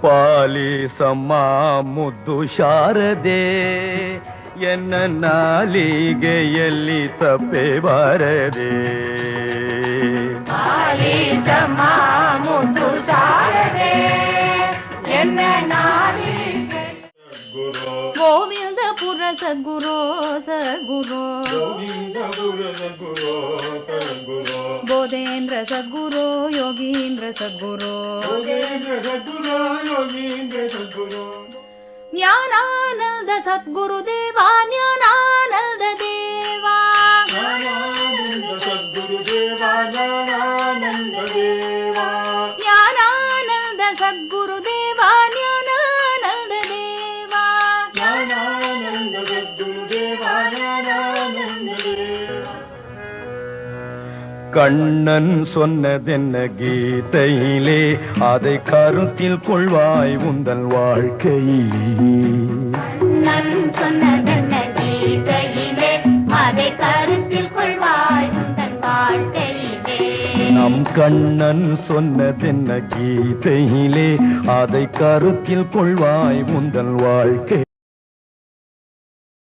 ಪಾಲಿಸಮ್ಮ ಮುದ್ದು ಶಾರದೆ ಎನ್ನ ನಾಲಿಗೆಯಲ್ಲಿ ತಪ್ಪೆ ಬಾರದೆ ಪಾಲಿಸಮ್ಮ ಮುದ್ದು ಶಾರದೆ ಎನ್ನ ನಾಲಿಗೆ ಗೋವಿಂದಪುರ ಸದ್ಗುರು ಸದ್ಗುರು ಗೋವಿಂದಪುರ ಸದ್ಗುರು ಸದ್ಗುರು ಬೋಧೇಂದ್ರ ಸದ್ಗುರು ಯೋಗೀಂದ್ರ ಸದ್ಗುರು ಬೋಧೇಂದ್ರ ಸದ್ಗುರು ಯೋಗೀಂದ್ರ ಸದ್ಗುರು ಜ್ಞಾನಾನಂದ ಸದ್ಗುರು ದೇವ ಜ್ಞಾನಾನಂದ ದೇವ ಜ್ಞಾನಾನಂದ ಸದ್ಗುರು ದೇವ ಜ್ಞಾನಾನಂದ ದೇವ ಜ್ಞಾನಾನಂದ ಸದ್ಗುರು ದೇವ ಜ್ಞಾನಾನಂದ ದೇವ ಜ್ಞಾನಾನಂದ ಸದ್ಗುರು ದೇವ ಜ್ಞಾನಾನಂದ ದೇವ கண்ணன் சொன்னதென்ன கீதையிலே அதை கருத்தில் கொள்வாய் உந்தன் வாழ்க்கையிலே நான் சொன்னதென்ன கீதையிலே அதை கருத்தில் கொள்வாய் உந்தன் வாழ்க்கையிலே நம் கண்ணன் சொன்னதென்ன கீதையிலே அதை கருத்தில் கொள்வாய் உந்தன் வாழ்க்கை